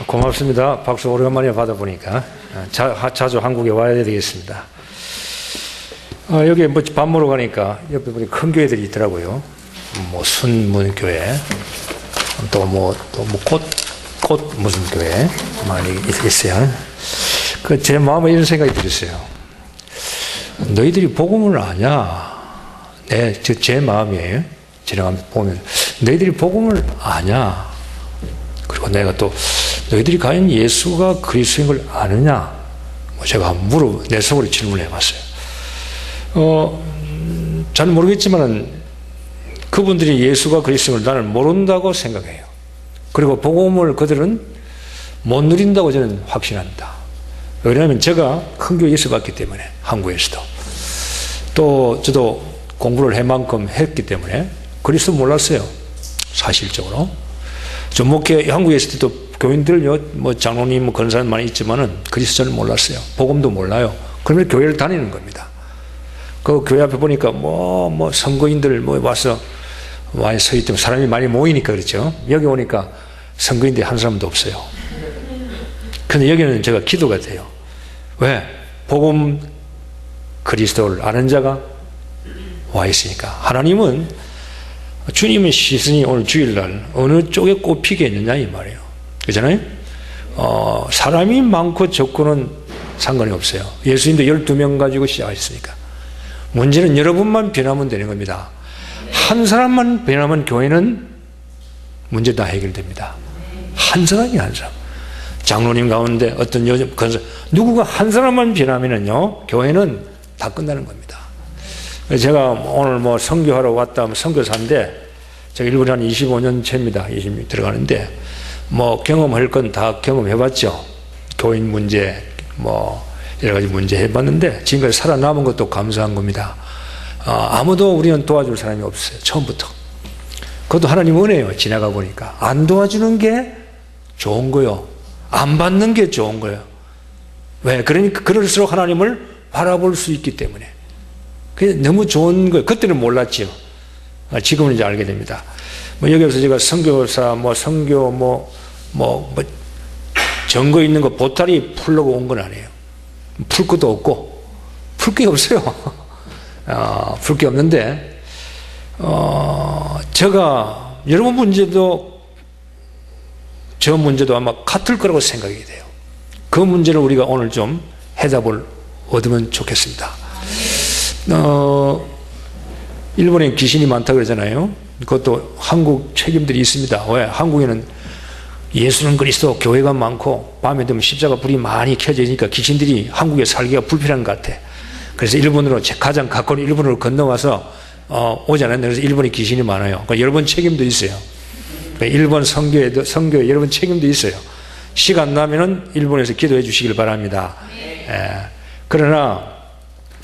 고맙습니다. 박수 오래간만에 받아보니까 자주 한국에 와야 되겠습니다. 여기 뭐 밥 먹으러 가니까 옆에 보니 큰 교회들이 있더라고요. 뭐 순문교회, 또 꽃 무슨 교회 많이 있어요. 제 마음에 이런 생각이 들었어요. 너희들이 복음을 아냐? 제 마음이에요. 지나가면서 보면 너희들이 복음을 아냐? 그리고 내가 또 너희들이 과연 예수가 그리스도인 걸 아느냐? 제가 내 속으로 질문을 해봤어요. 잘 모르겠지만은 그분들이 예수가 그리스도인 걸 나는 모른다고 생각해요. 그리고 복음을 그들은 못 누린다고 저는 확신합니다. 왜냐하면 제가 큰 교회에 있어봤기 때문에, 한국에서도. 또 저도 공부를 할 만큼 했기 때문에 그리스도 몰랐어요. 사실적으로. 저 목회 한국에 있을 때도 교인들요, 뭐 장로님, 그런 사람 많이 있지만은 그리스도를 몰랐어요. 복음도 몰라요. 그러면 교회를 다니는 겁니다. 그 교회 앞에 보니까 선거인들 와서 많이 서 있다면 사람이 많이 모이니까 그렇죠. 여기 오니까 선거인들이 한 사람도 없어요. 근데 여기는 제가 기도가 돼요. 왜? 복음 그리스도를 아는 자가 와 있으니까. 하나님은, 주님의 시선이 오늘 주일날 어느 쪽에 꼽히겠느냐 이 말이에요. 그렇잖아요? 사람이 많고 적고는 상관이 없어요. 예수님도 12명 가지고 시작했으니까. 문제는 여러분만 변하면 되는 겁니다. 한 사람만 변하면 교회는 문제 다 해결됩니다. 한 사람이 한 사람. 장로님 가운데 어떤 요즘 누구가 한 사람만 변하면은요, 교회는 다 끝나는 겁니다. 제가 오늘 선교하러 왔다, 선교사인데, 제가 일본에 한 25년 차입니다. 20년 들어가는데, 경험할 건 다 경험해봤죠. 교인 문제, 여러 가지 문제 해봤는데, 지금까지 살아남은 것도 감사한 겁니다. 아무도 우리는 도와줄 사람이 없어요. 처음부터. 그것도 하나님 은혜예요. 지나가 보니까. 안 도와주는 게 좋은 거요. 안 받는 게 좋은 거예요. 왜? 그러니까 그럴수록 하나님을 바라볼 수 있기 때문에. 그게 너무 좋은 거예요. 그때는 몰랐죠. 지금은 이제 알게 됩니다. 여기서 제가 선교사, 선교, 증거 있는 거 보따리 풀려고 온 건 아니에요. 풀 것도 없고, 풀 게 없어요. 풀 게 없는데, 제가 여러분 문제도, 저 문제도 아마 같을 거라고 생각이 돼요. 그 문제를 우리가 오늘 좀 해답을 얻으면 좋겠습니다. 일본에 귀신이 많다 그러잖아요. 그것도 한국 책임들이 있습니다. 왜? 한국에는 예수는 그리스도, 교회가 많고 밤에 되면 십자가 불이 많이 켜져 있으니까 귀신들이 한국에 살기가 불편한 것 같아. 그래서 일본으로, 가장 가까운 일본으로 건너와서 오잖아요. 그래서 일본에 귀신이 많아요. 그러니까 여러분 책임도 있어요. 그러니까 일본 선교에 여러분 책임도 있어요. 시간 나면은 일본에서 기도해 주시길 바랍니다. 그러나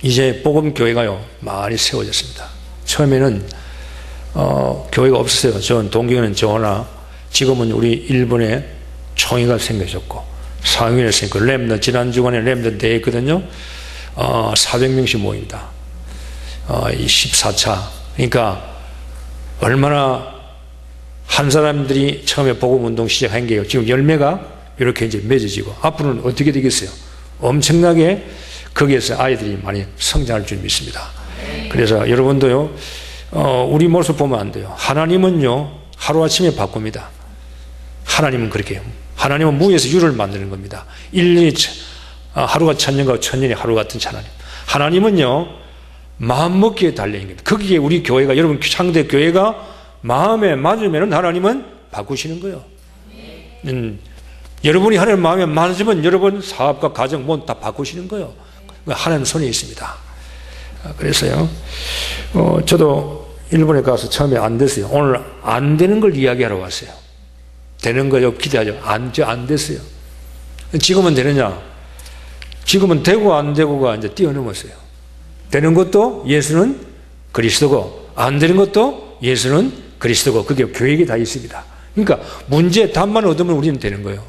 이제 복음교회가요, 많이 세워졌습니다. 처음에는 교회가 없었어요. 전 동경에는 저나, 지금은 우리 일본에 총회가 생겨졌고 상위에 생겼고, 렘너, 지난 주간에 렘너 대회 있거든요. 400명씩 모입니다. 14차. 그러니까 얼마나 한 사람들이 처음에 복음운동 시작한 게요, 지금 열매가 이렇게 이제 맺어지고, 앞으로는 어떻게 되겠어요? 엄청나게 거기에서 아이들이 많이 성장할 줄 믿습니다. 그래서 여러분도요, 우리 모습 보면 안 돼요. 하나님은요, 하루아침에 바꿉니다. 하나님은 그렇게 해요. 하나님은 무에서 유를 만드는 겁니다. 1년이 하루가 1000년과 1000년이 하루 같은 하나님. 하나님은요, 마음먹기에 달려있는 겁니다. 거기에 우리 교회가, 여러분 상대 교회가 마음에 맞으면 하나님은 바꾸시는 거예요. 여러분이 하나님 마음에 맞으면 여러분 사업과 가정 다 바꾸시는 거예요. 하나님 손에 있습니다. 그래서요, 저도 일본에 가서 처음에 안 됐어요. 오늘 안 되는 걸 이야기하러 왔어요. 되는 거요, 기대하죠. 안 됐어요. 지금은 되느냐? 지금은 되고 안 되고가 이제 뛰어넘었어요. 되는 것도 예수는 그리스도고, 안 되는 것도 예수는 그리스도고, 그게 교회에 다 있습니다. 그러니까 문제 답만 얻으면 우리는 되는 거예요.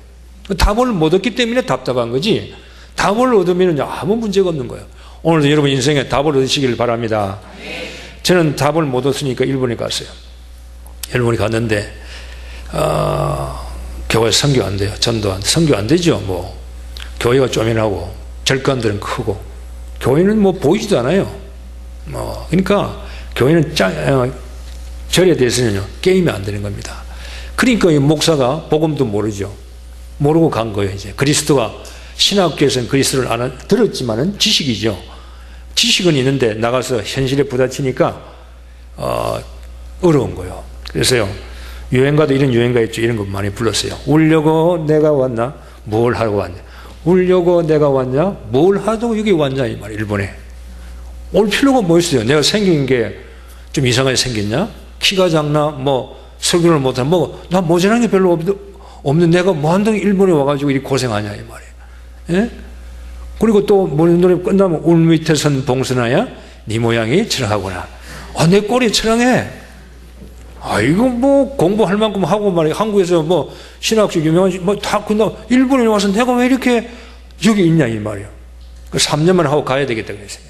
답을 못 얻기 때문에 답답한 거지, 답을 얻으면 아무 문제가 없는 거예요. 오늘도 여러분 인생에 답을 얻으시길 바랍니다. 저는 답을 못 얻으니까 일본에 갔어요. 일본에 갔는데 교회 선교 안 돼요. 전도 선교 안 되죠. 뭐 교회가 쪼매나고 절간들은 크고 교회는 뭐 보이지도 않아요. 그러니까 교회는 절에 대해서는요 게임이 안 되는 겁니다. 그러니까 이 목사가 복음도 모르죠. 모르고 간 거예요. 이제 그리스도가 신학교에서는 그리스도를 들었지만은 지식이죠. 지식은 있는데 나가서 현실에 부딪히니까 어려운 거예요. 그래서요 유행가도 이런 유행가 있죠. 이런 거 많이 불렀어요. 울려고 내가 왔나? 뭘 하고 왔냐? 울려고 내가 왔냐? 뭘 하고 여기 왔냐? 이 말이에요. 일본에 올 필요가 뭐 있어요? 내가 생긴 게 좀 이상하게 생겼냐? 키가 작나? 뭐 설교를 못하나? 뭐 나 모자란 게 별로 없는 내가 뭐 한다고 일본에 와가지고 이렇게 고생하냐 이 말이에요. 예? 그리고 또 노래 끝나면 울 밑에선 봉선하야 네 모양이 철하구나. 내 꼴이 철렁해. 이거 뭐 공부할 만큼 하고 말이야. 한국에서 뭐 신학식 유명한 뭐 다 끝나고 일본에 와서 내가 왜 이렇게 여기 있냐 이 말이에요. 3년만 하고 가야 되겠다 그랬어요.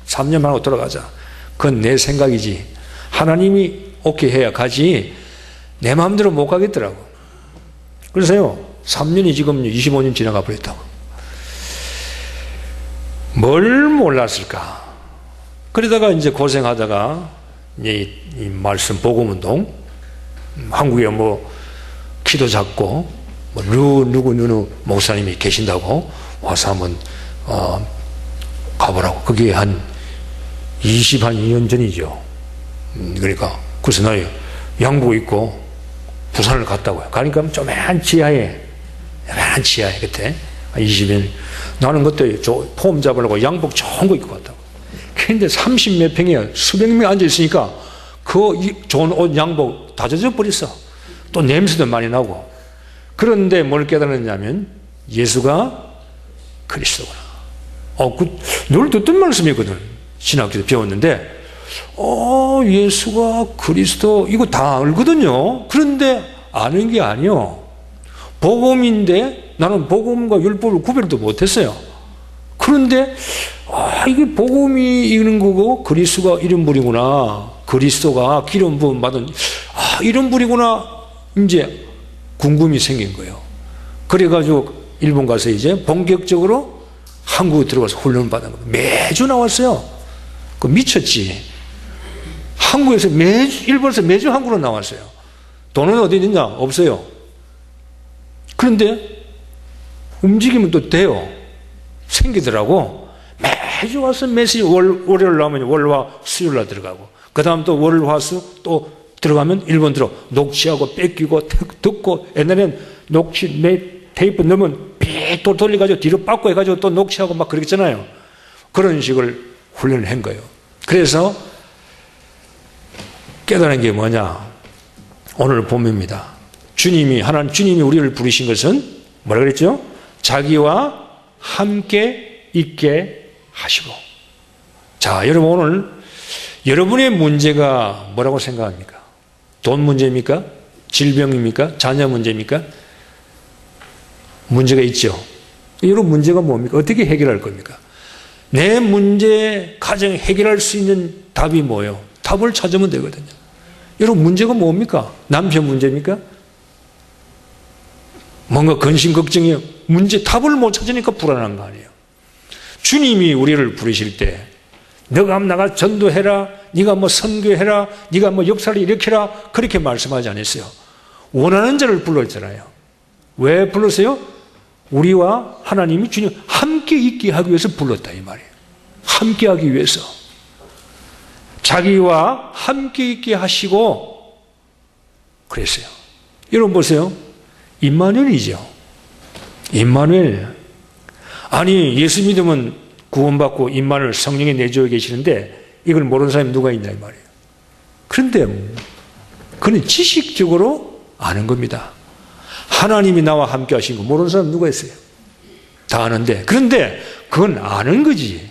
3년만 하고 돌아가자. 그건 내 생각이지. 하나님이 오케이 해야 가지. 내 마음대로 못 가겠더라고. 그래서요 3년이 지금 25년 지나가 버렸다고. 뭘 몰랐을까? 그러다가 이제 고생하다가 이 말씀 복음운동, 한국에 뭐 키도 작고 뭐 누구 목사님이 계신다고 와서 한번 가보라고. 그게 한 22년 전이죠. 그러니까 그래서 나 양복 입고 부산을 갔다고요. 가니까 조그만 지하에 그때 20년 나는 그때 폼 잡으려고 양복 좋은 거 입고 갔다고. 근데 30몇 평에 수백 명 앉아 있으니까 그 좋은 옷 양복 다 젖어 버렸어. 또 냄새도 많이 나고. 그런데 뭘 깨달았냐면 예수가 그리스도구나. 늘 듣던 말씀이거든. 신학교에서 배웠는데 예수가 그리스도 이거 다 알거든요. 그런데 아는 게 아니요. 복음인데 나는 복음과 율법을 구별도 못했어요. 그런데 이게 복음이 이런 거고 그리스도가 이런 분이구나. 그리스도가 기름 부음 받은 이런 분이구나. 이제 궁금이 생긴 거예요. 그래가지고 일본 가서 이제 본격적으로 한국에 들어가서 훈련을 받은 거예요. 매주 나왔어요. 그 미쳤지. 한국에서 일본에서 매주 한국으로 나왔어요. 돈은 어디 있냐? 없어요. 그런데 움직이면 또 돼요. 생기더라고. 매주 와서 매시 월요일 나오면 월화 수요일날 들어가고 그 다음 또 월화수 또 들어가면 일본 들어 녹취하고 뺏기고 듣고 옛날엔 녹취 테이프 넣으면 삐또 돌려가지고 뒤로 빠꾸 해가지고 또 녹취하고 막 그랬잖아요. 그런 식을 훈련을 한 거예요. 그래서 깨달은 게 뭐냐? 오늘 본문입니다. 하나님 주님이 우리를 부르신 것은 뭐라 그랬죠? 자기와 함께 있게 하시고. 자, 여러분 오늘 여러분의 문제가 뭐라고 생각합니까? 돈 문제입니까? 질병입니까? 자녀 문제입니까? 문제가 있죠. 여러분 문제가 뭡니까? 어떻게 해결할 겁니까? 내 문제 가장 해결할 수 있는 답이 뭐예요? 답을 찾으면 되거든요. 여러분 문제가 뭡니까? 남편 문제입니까? 뭔가 근심 걱정이에요. 답을 못 찾으니까 불안한 거 아니에요. 주님이 우리를 부르실 때 너가 나가 전도해라, 네가 뭐 선교해라, 네가 뭐 역사를 일으켜라 그렇게 말씀하지 않았어요. 원하는 자를 불렀잖아요. 왜 불렀어요? 우리와 하나님이 주님 함께 있게 하기 위해서 불렀다 이 말이에요. 함께 하기 위해서. 자기와 함께 있게 하시고 그랬어요. 여러분 보세요. 임마누엘이죠. 임마누엘. 아니 예수 믿으면 구원받고 임마누엘 성령이 내주어 계시는데 이걸 모르는 사람이 누가 있냐 이 말이에요. 그런데 그는 지식적으로 아는 겁니다. 하나님이 나와 함께 하신 거 모르는 사람 누가 있어요? 다 아는데. 그런데 그건 아는 거지.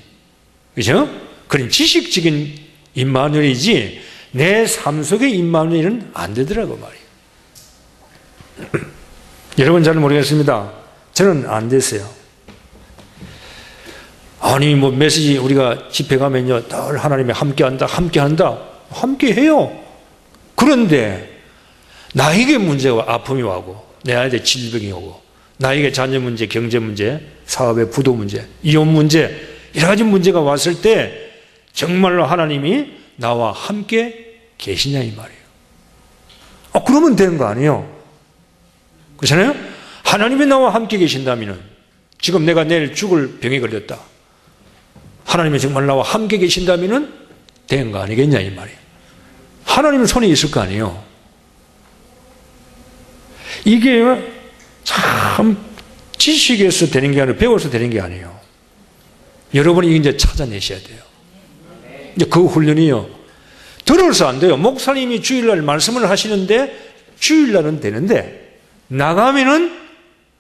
그죠? 그건 지식적인 임마누엘이지 내 삶 속의 임마누엘은 안 되더라고 말이에요. 여러분 잘 모르겠습니다. 저는 안 됐어요. 아니 뭐 메시지 우리가 집회 가면요 늘 하나님이 함께한다 함께 해요. 그런데 나에게 문제와 아픔이 와고 내 아이들 질병이 오고, 나에게 자녀 문제, 경제 문제, 사업의 부도 문제, 이혼 문제, 여러 가지 문제가 왔을 때 정말로 하나님이 나와 함께 계시냐 이 말이에요. 그러면 되는 거 아니에요? 그렇잖아요? 하나님이 나와 함께 계신다면, 지금 내가 내일 죽을 병에 걸렸다, 하나님이 정말 나와 함께 계신다면 된 거 아니겠냐 이 말이에요. 하나님은 손에 있을 거 아니에요. 이게 참 지식에서 되는 게 아니라 배워서 되는 게 아니에요. 여러분이 이제 찾아내셔야 돼요. 이제 그 훈련이요, 들어서 안 돼요. 목사님이 주일날 말씀을 하시는데 주일날은 되는데 나가면은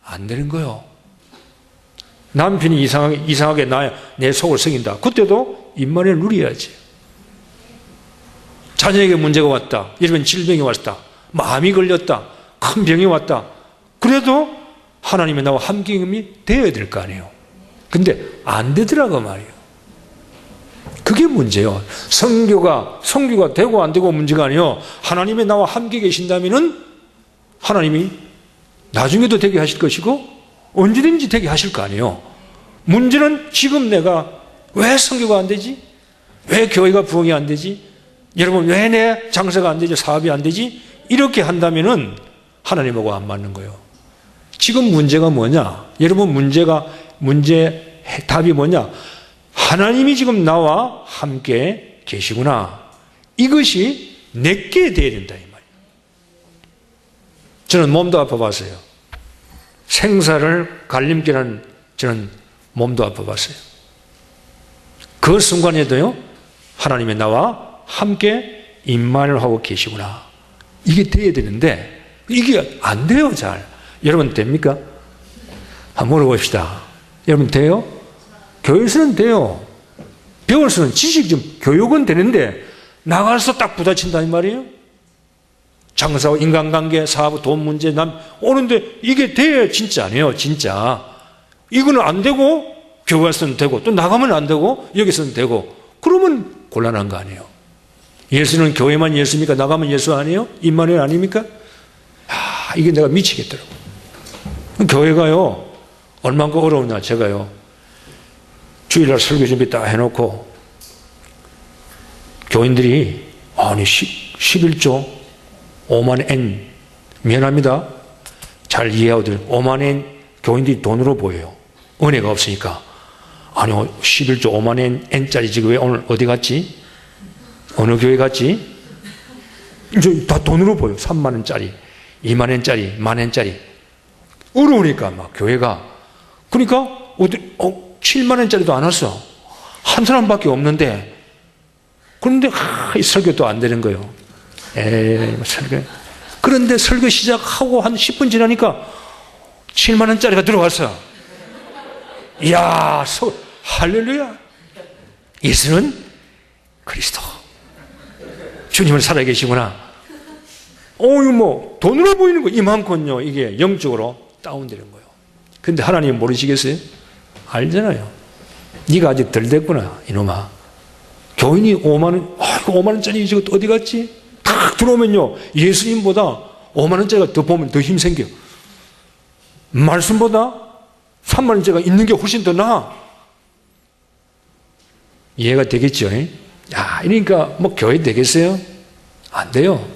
안 되는 거예요. 남편이 이상하게 내 속을 속인다. 그때도 입만에 누려야지. 자녀에게 문제가 왔다, 이러면 질병이 왔다, 마음이 걸렸다, 큰 병이 왔다, 그래도 하나님의 나와 함께임이 되어야 될 거 아니에요. 근데 안 되더라고 말이에요. 그게 문제예요. 성교가 되고 안 되고 문제가 아니에요. 하나님의 나와 함께 계신다면은 하나님이 나중에도 되게 하실 것이고 언제든지 되게 하실 거 아니에요. 문제는 지금 내가 왜 성교가 안 되지? 왜 교회가 부흥이 안 되지? 여러분, 왜 내 장사가 안 되지? 사업이 안 되지? 이렇게 한다면은 하나님하고 안 맞는 거예요. 지금 문제가 뭐냐? 여러분, 문제 답이 뭐냐? 하나님이 지금 나와 함께 계시구나. 이것이 내게 돼야 된다 이 말이에요. 저는 몸도 아파봤어요. 생사를 갈림길한 저는 몸도 아파봤어요. 그 순간에도요, 하나님의 나와 함께 임만을 하고 계시구나. 이게 돼야 되는데 이게 안 돼요. 잘. 여러분 됩니까? 한번 물어봅시다. 여러분 돼요? 교회에서는 돼요. 배워서는 지식 좀 교육은 되는데 나가서 딱 부딪힌다 이 말이에요. 장사와 인간관계, 사업, 돈 문제 오는데 이게 돼야 진짜 아니에요. 진짜 이거는 안 되고 교회에서는 되고 또 나가면 안 되고 여기서는 되고 그러면 곤란한 거 아니에요. 예수는 교회만 예수입니까? 나가면 예수 아니에요? 임마누엘 아닙니까? 이게 내가 미치겠더라고. 교회가요 얼마나 어려우냐. 제가요 주일날 설교 준비 딱 해놓고 교인들이 아니 11조 5만 엔 미안합니다. 잘 이해하고 5만 엔 교인들이 돈으로 보여요. 은혜가 없으니까. 아니 11조 5만 엔짜리 지금 왜 오늘 어디 갔지? 어느 교회 갔지? 이제 다 돈으로 보여. 3만 원짜리 2만 원짜리 1만 원짜리 어려우니까 막 교회가. 그러니까 7만 원짜리도 안 왔어. 한 사람밖에 없는데. 그런데 이 설교도 안 되는 거예요. 설교. 그런데 설교 시작하고 한 10분 지나니까 7만 원짜리가 들어왔어. 이야, 할렐루야. 예수는 그리스도. 주님은 살아계시구나. 이거 돈으로 보이는 거 이만큼요. 이게 영적으로 다운되는 거예요. 근데 하나님 모르시겠어요? 알잖아요. 네가 아직 덜 됐구나, 이놈아. 교인이 5만 원, 5만 원짜리 이거 어디 갔지? 딱 들어오면요, 예수님보다 5만 원짜리가 더 보면 더 힘생겨. 말씀보다 3만 원짜리가 있는 게 훨씬 더 나아. 이해가 되겠죠? 그러니까 교회 되겠어요? 안 돼요.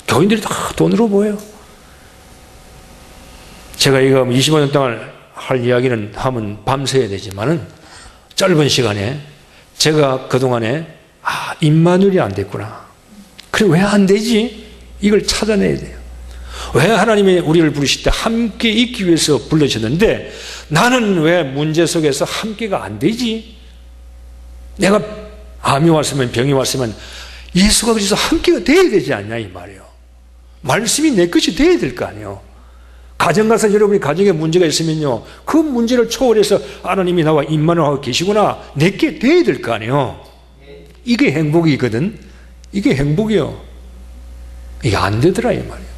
교인들이 다 돈으로 보여요. 제가 이거 25년 동안 할 이야기는 하면 밤새야 되지만은 짧은 시간에 제가 그동안에 임마누엘이 안 됐구나. 그래 왜 안 되지? 이걸 찾아내야 돼요. 왜 하나님이 우리를 부르실 때 함께 있기 위해서 불러주셨는데 나는 왜 문제 속에서 함께가 안 되지? 내가 암이 왔으면 병이 왔으면 예수가 그래서 함께가 돼야 되지 않냐 이 말이에요. 말씀이 내 것이 돼야 될 거 아니에요. 가정 가서 여러분이 가정에 문제가 있으면요 그 문제를 초월해서 하나님이 나와 임만을 하고 계시구나 내게 돼야 될 거 아니에요. 이게 행복이거든. 이게 행복이요. 이게 안 되더라 이 말이에요.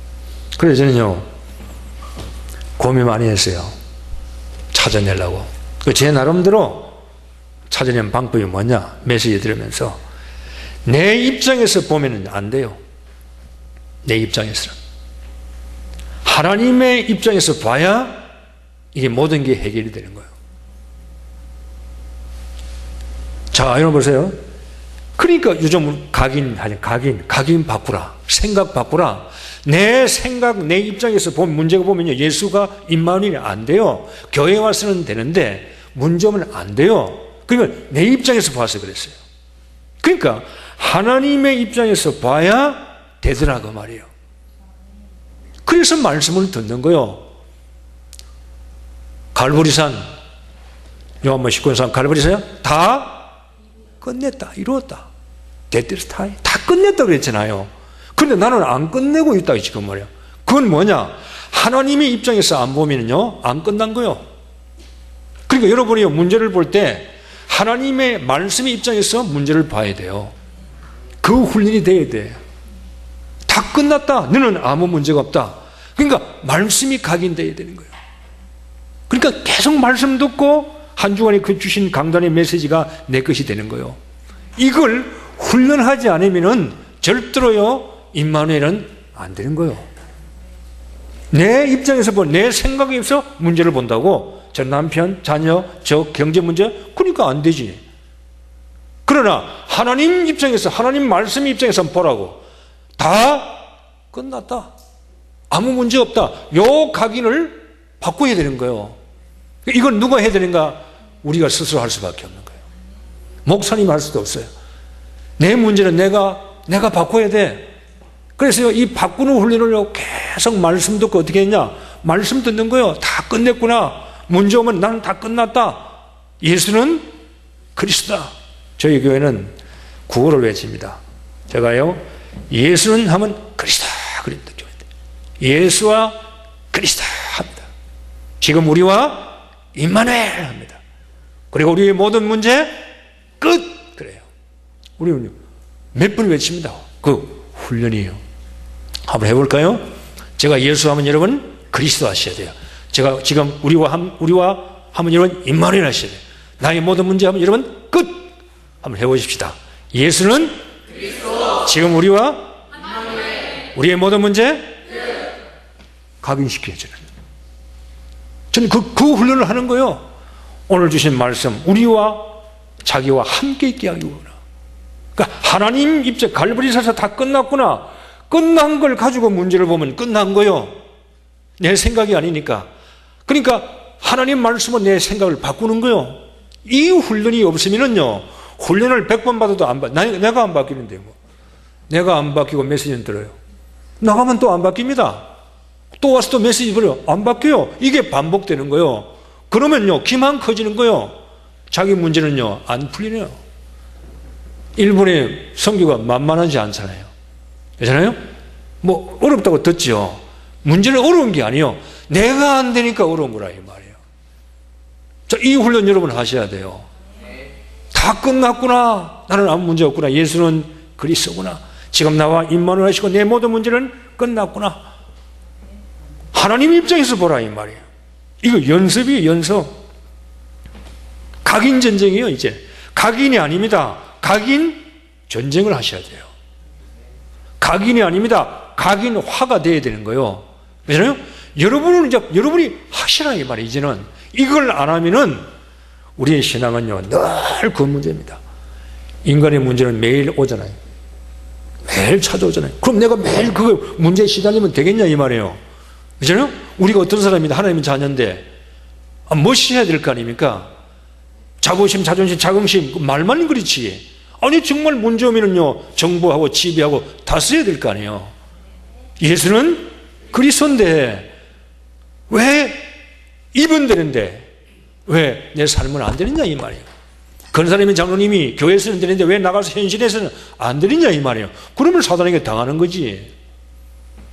그래서 저는요 고민 많이 했어요. 찾아내려고. 제 나름대로 찾아낸 방법이 뭐냐 메시지 들으면서 내 입장에서 보면은 안 돼요. 내 입장에서는 하나님의 입장에서 봐야 이게 모든 게 해결이 되는 거예요. 자, 여러분 보세요. 그러니까 요즘 각인 바꾸라. 생각 바꾸라. 내 생각, 내 입장에서 보면 문제가 보면요. 예수가 임마누엘이 안 돼요. 교회 와서는 되는데 문제면 안 돼요. 그러면 내 입장에서 봐서 그랬어요. 그러니까 하나님의 입장에서 봐야 되더라고 말이에요. 그래서 말씀을 듣는 거예요. 갈보리산, 요한복음 19장 갈보리산 다 끝냈다, 이루었다. 데드스타이 다 끝냈다 그랬잖아요. 그런데 나는 안 끝내고 있다 지금 말이야. 그건 뭐냐? 하나님의 입장에서 안 보면요, 안 끝난 거요. 그러니까 여러분이 문제를 볼 때 하나님의 말씀의 입장에서 문제를 봐야 돼요. 그 훈련이 돼야 돼. 다 끝났다. 너는 아무 문제가 없다. 그러니까 말씀이 각인돼야 되는 거예요. 그러니까 계속 말씀 듣고 한 주간에 그 주신 강단의 메시지가 내 것이 되는 거예요. 이걸 훈련하지 않으면은 절대로요, 임마누엘은 안 되는 거예요. 내 입장에서 내 생각에서 문제를 본다고 저 남편, 자녀, 저 경제 문제, 그러니까 안 되지. 그러나 하나님 입장에서, 하나님 말씀 입장에서 보라고. 다 끝났다. 아무 문제 없다. 요 각인을 바꿔야 되는 거예요. 이건 누가 해야 되는가? 우리가 스스로 할 수밖에 없는 거예요. 목사님 할 수도 없어요. 내 문제는 내가 바꿔야 돼. 그래서 이 바꾸는 훈련을 계속 말씀 듣고 어떻게 했냐? 말씀 듣는 거예요. 다 끝냈구나. 문제 오면 나는 다 끝났다. 예수는 그리스도다. 저희 교회는 구호를 외칩니다. 제가요, 예수는 하면 그리스도, 그리스도 교회인데 예수와 그리스도 합니다. 지금 우리와 임마누엘 합니다. 그리고 우리의 모든 문제 끝. 그래요. 우리는 몇 번 외칩니다. 그 훈련이에요. 한번 해볼까요? 제가 예수 하면 여러분 그리스도 하셔야 돼요. 제가 지금 우리와 하면 여러분 임마누엘 하셔야 돼요. 나의 모든 문제 하면 여러분 끝. 한번 해보십시다. 예수는 그리스도. 지금 우리와 임마누엘. 우리의 모든 문제 각인시켜요. 저는 그 훈련을 하는 거예요. 오늘 주신 말씀, 우리와 자기와 함께 있게 하기구나. 그러니까 하나님 입장, 갈보리사에서 다 끝났구나. 끝난 걸 가지고 문제를 보면 끝난 거예요. 내 생각이 아니니까. 그러니까 하나님 말씀은 내 생각을 바꾸는 거예요. 이 훈련이 없으면요, 훈련을 100번 받아도 내가 안 바뀌는데 뭐. 내가 안 바뀌고 메시지는 들어요. 나가면 또 안 바뀝니다. 또 와서 또 메시지 들어요. 안 바뀌어요. 이게 반복되는 거예요. 그러면요, 기만 커지는 거예요. 자기 문제는요, 안 풀리네요. 일본의 선교가 만만하지 않잖아요. 그렇잖아요? 뭐, 어렵다고 듣지요. 문제는 어려운 게 아니에요. 내가 안 되니까 어려운 거라, 이 말이에요. 자, 이 훈련 여러분 하셔야 돼요. 다 끝났구나. 나는 아무 문제 없구나. 예수는 그리스도구나. 지금 나와 임마누엘 하시고 내 모든 문제는 끝났구나. 하나님 입장에서 보라, 이 말이에요. 이거 연습이에요, 연습. 각인 전쟁이에요, 이제. 각인이 아닙니다. 각인 전쟁을 하셔야 돼요. 각인이 아닙니다. 각인화가 돼야 되는 거예요. 그렇잖아요? 여러분이 하시라, 이 말이에요, 이제는. 이걸 안 하면은 우리의 신앙은요, 늘 그 문제입니다. 인간의 문제는 매일 오잖아요. 매일 찾아오잖아요. 그럼 내가 매일 그 문제에 시달리면 되겠냐, 이 말이에요. 그렇잖아요? 우리가 어떤 사람입니다. 하나님의 자녀인데, 무엇이 해야 될 거 아닙니까? 자부심, 자존심, 자긍심, 말만 그렇지. 아니, 정말 문제 오면은요, 정부하고 지배하고 다스려야 될 거 아니에요. 예수는 그리스도인데, 왜 입은 되는데, 왜 내 삶은 안 되느냐, 이 말이에요. 권사님이 장로님이 교회에서는 되는데 왜 나가서 현실에서는 안 되느냐, 이 말이에요. 그러면 사단에게 당하는 거지.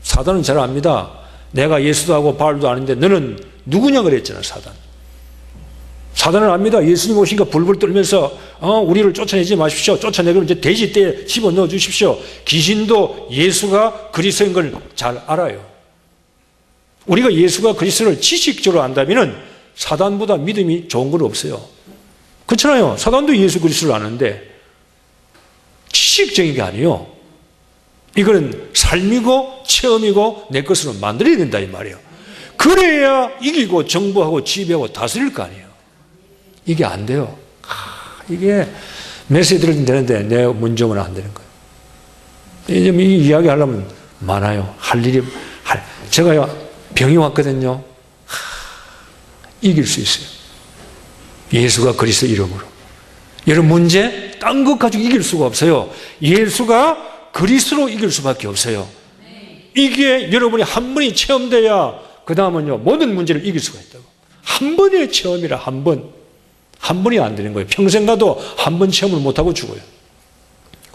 사단은 잘 압니다. 내가 예수도 하고 바알도 아는데 너는 누구냐 그랬잖아, 사단. 사단은 압니다. 예수님 오시니까 불불 떨면서 우리를 쫓아내지 마십시오. 쫓아내면 이제 돼지떼에 집어넣어 주십시오. 귀신도 예수가 그리스도인 걸 잘 알아요. 우리가 예수가 그리스도를 지식적으로 안다면은 사단보다 믿음이 좋은 건 없어요. 그렇잖아요. 사단도 예수 그리스도를 아는데 지식적인 게 아니에요. 이거는 삶이고 체험이고 내 것으로 만들어야 된다 이 말이에요. 그래야 이기고 정부하고 지배하고 다스릴 거 아니에요. 이게 안 돼요. 이게 메시지 들으면 되는데 내 문정은 안 되는 거예요. 이 이야기 하려면 많아요. 할 일이 제가요 병이 왔거든요. 이길 수 있어요. 예수가 그리스도 이름으로. 여러분 문제 딴 것 가지고 이길 수가 없어요. 예수가 그리스도로 이길 수밖에 없어요. 이게 여러분이 한 번이 체험돼야 그 다음은요 모든 문제를 이길 수가 있다고. 한 번의 체험이라 한 번. 한 번이 안 되는 거예요. 평생 가도 한 번 체험을 못하고 죽어요.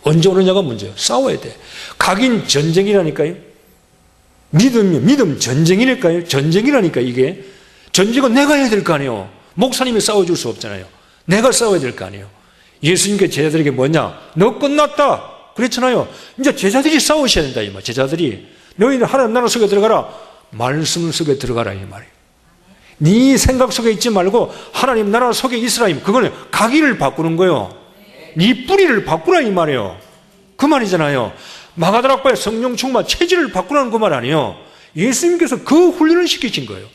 언제 오느냐가 문제예요. 싸워야 돼. 각인 전쟁이라니까요. 믿음 전쟁이니까요. 전쟁이라니까 이게. 전쟁은 내가 해야 될 거 아니에요. 목사님이 싸워줄 수 없잖아요. 내가 싸워야 될 거 아니에요. 예수님께 제자들에게 뭐냐? 너 끝났다. 그랬잖아요. 이제 제자들이 싸우셔야 된다 이 말. 제자들이 너희들 하나님 나라 속에 들어가라. 말씀 속에 들어가라 이 말이에요. 네 생각 속에 있지 말고 하나님 나라 속에 있으라. 그거는 각인을 바꾸는 거예요. 네 뿌리를 바꾸라 이 말이에요. 그 말이잖아요. 마가다락바의 성령 충만 체질을 바꾸라는 그 말 아니에요. 예수님께서 그 훈련을 시키신 거예요.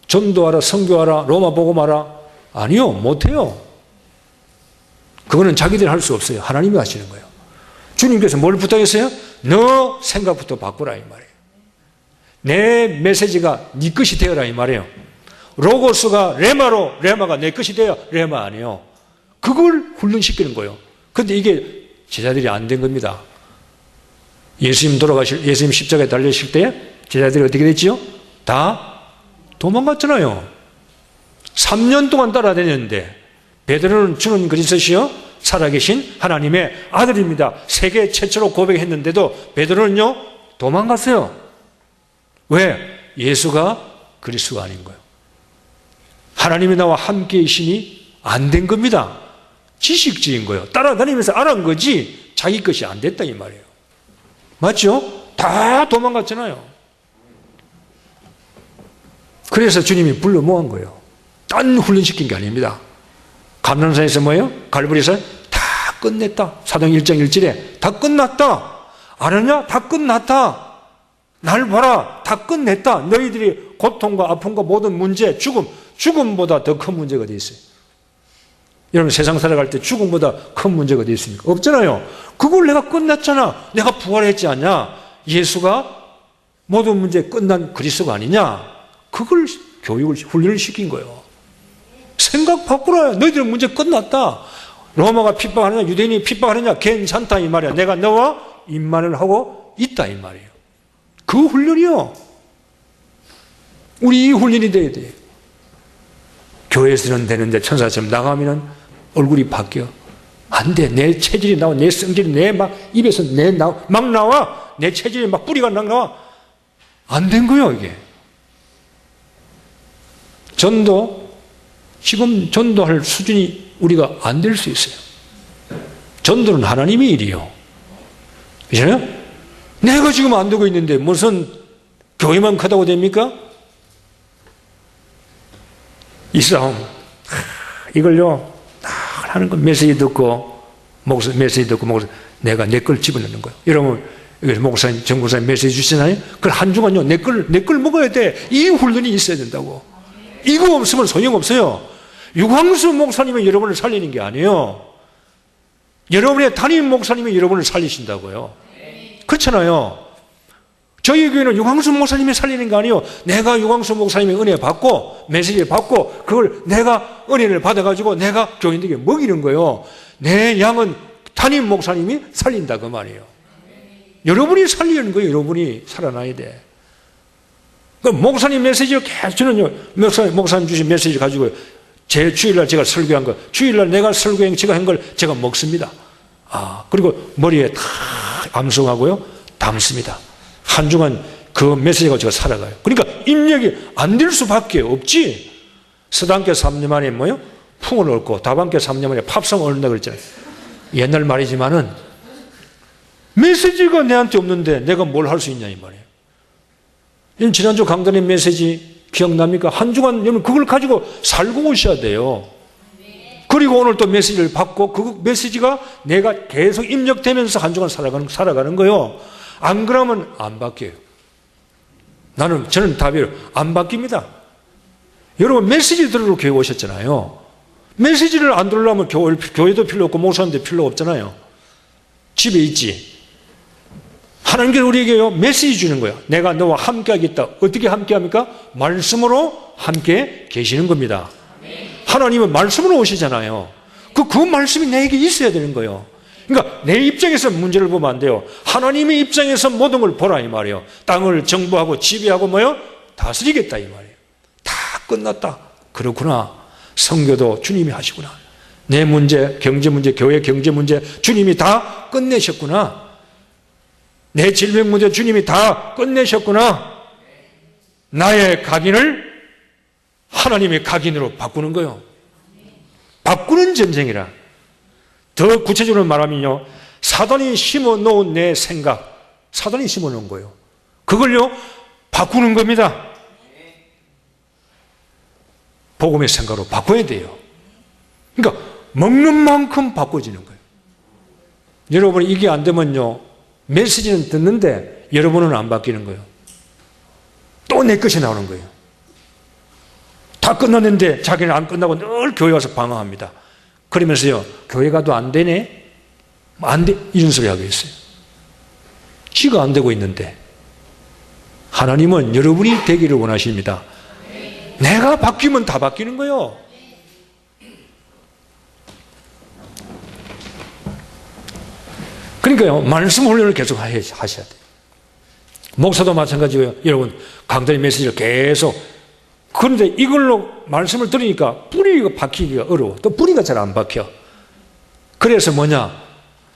전도하라, 선교하라, 로마 복음하라. 아니요, 못해요. 그거는 자기들이 할 수 없어요. 하나님이 하시는 거예요. 주님께서 뭘 부탁했어요? 너 생각부터 바꾸라 이 말이에요. 내 메시지가 네 것이 되어라 이 말이에요. 로고스가 레마로, 레마가 내 것이 되어 레마 아니에요. 그걸 훈련시키는 거예요. 그런데 이게 제자들이 안 된 겁니다. 예수님 십자가에 달리실 때 제자들이 어떻게 됐지요? 다 도망갔잖아요. 3년 동안 따라다녔는데 베드로는 주는 그리스도시요 살아계신 하나님의 아들입니다. 세계 최초로 고백했는데도 베드로는요 도망갔어요. 왜? 예수가 그리스도가 아닌 거예요. 하나님이 나와 함께 계시니 안 된 겁니다. 지식주의인 거예요. 따라다니면서 알아온 거지 자기 것이 안 됐다 이 말이에요. 맞죠? 다 도망갔잖아요. 그래서 주님이 불러 모은 거예요. 딴 훈련시킨 게 아닙니다. 감람산에서 뭐예요? 갈보리에서 다 끝냈다. 사도행 1장 1절에 다 끝났다. 아느냐? 다 끝났다. 날 봐라. 다 끝냈다. 너희들이 고통과 아픔과 모든 문제, 죽음보다 더 큰 문제가 어디 있어요? 여러분 세상 살아갈 때 죽음보다 큰 문제가 어디 있습니까? 없잖아요. 그걸 내가 끝냈잖아. 내가 부활했지 않냐? 예수가 모든 문제 끝난 그리스도가 아니냐? 그걸 훈련을 시킨 거예요. 생각 바꾸라. 너희들은 문제 끝났다. 로마가 핍박하느냐 유대인이 핍박하느냐 괜찮다 이 말이야. 내가 너와 임만을 하고 있다 이 말이에요. 그 훈련이요. 우리 이 훈련이 돼야 돼요. 교회에서는 되는데 천사처럼 나가면은 얼굴이 바뀌어. 안 돼. 내 체질이 나와. 내 성질이 입에서 막 나와. 내 체질이 막 뿌리가 나와. 안 된 거예요 이게. 지금 전도할 수준이 우리가 안 될 수 있어요. 전도는 하나님의 일이요. 그렇잖아요? 내가 지금 안 되고 있는데 무슨 교회만 크다고 됩니까? 이 싸움. 이걸요, 하는 거 메시지 듣고, 내가 내 걸 집어넣는 거예요. 여러분, 목사님, 정구사님 메시지 주시나요? 그걸 한 주간요, 내 걸 먹어야 돼. 이 훈련이 있어야 된다고. 이거 없으면 소용없어요. 유광수 목사님이 여러분을 살리는 게 아니에요. 여러분의 담임 목사님이 여러분을 살리신다고요. 그렇잖아요. 저희 교회는 유광수 목사님이 살리는 거 아니에요. 내가 유광수 목사님의 은혜 받고 메시지를 받고 그걸 내가 은혜를 받아가지고 내가 교인들에게 먹이는 거예요. 내 양은 담임 목사님이 살린다 그 말이에요. 여러분이 살리는 거예요. 여러분이 살아나야 돼. 그 목사님 메시지를 계속 저는요, 목사님 주신 메시지를 가지고 제 주일날 제가 설교한 거, 주일날 내가 설교한 제가 한 걸 제가 먹습니다. 그리고 머리에 다 암송하고요, 담습니다. 한 주간 그 메시지가 제가 살아가요. 그러니까 입력이 안 될 수밖에 없지. 서당께 3년 만에 뭐요? 풍을 얹고 다방께 3년 만에 팝송을 얹는다 그랬잖아요. 옛날 말이지만은 메시지가 내한테 없는데 내가 뭘 할 수 있냐 이 말이에요. 지난주 강단의 메시지 기억납니까? 한 주간 여러분 그걸 가지고 살고 오셔야 돼요. 그리고 오늘 또 메시지를 받고 그 메시지가 내가 계속 입력되면서 한 주간 살아가는 거예요. 안 그러면 안 바뀌어요. 저는 답이에요. 안 바뀝니다. 여러분 메시지 들으러 교회 오셨잖아요. 메시지를 안 들으려면 교회도 필요 없고 목사님도 필요 없잖아요. 집에 있지. 하나님께서 우리에게요 메시지 주는 거예요. 내가 너와 함께 하겠다. 어떻게 함께 합니까? 말씀으로 함께 계시는 겁니다. 하나님은 말씀으로 오시잖아요. 그 말씀이 내게 있어야 되는 거예요. 그러니까 내 입장에서 문제를 보면 안 돼요. 하나님의 입장에서 모든 걸 보라 이 말이에요. 땅을 정부하고 지배하고 뭐요? 다스리겠다 이 말이에요. 다 끝났다. 그렇구나. 선교도 주님이 하시구나. 내 문제, 경제 문제, 교회 경제 문제 주님이 다 끝내셨구나. 내 질병 문제 주님이 다 끝내셨구나. 나의 각인을 하나님의 각인으로 바꾸는 거예요. 바꾸는 전쟁이라. 더 구체적으로 말하면요, 사단이 심어놓은 내 생각, 사단이 심어놓은 거예요. 그걸요 바꾸는 겁니다. 복음의 생각으로 바꿔야 돼요. 그러니까 먹는 만큼 바꿔지는 거예요. 여러분 이게 안 되면요 메시지는 듣는데 여러분은 안 바뀌는 거예요. 또 내 것이 나오는 거예요. 다 끝났는데 자기는 안 끝나고 늘 교회 와서 방황합니다. 그러면서요 교회 가도 안 되네? 안 돼? 이런 소리 하고 있어요. 지가 안 되고 있는데 하나님은 여러분이 되기를 원하십니다. 내가 바뀌면 다 바뀌는 거예요. 그러니까요 말씀 훈련을 계속 하셔야 돼요. 목사도 마찬가지고요. 여러분 강단의 메시지를 계속, 그런데 이걸로 말씀을 들으니까 뿌리가 박히기가 어려워. 또 뿌리가 잘 안 박혀. 그래서 뭐냐,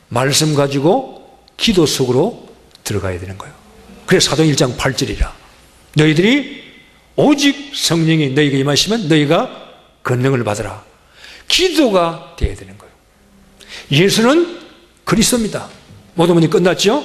말씀 가지고 기도 속으로 들어가야 되는 거예요. 그래서 사도행 1장 8절이라 너희들이 오직 성령이 너희에게 임하시면 너희가 권능을 받으라. 기도가 되어야 되는 거예요. 예수는 그리스도입니다. 모든 문제 끝났죠?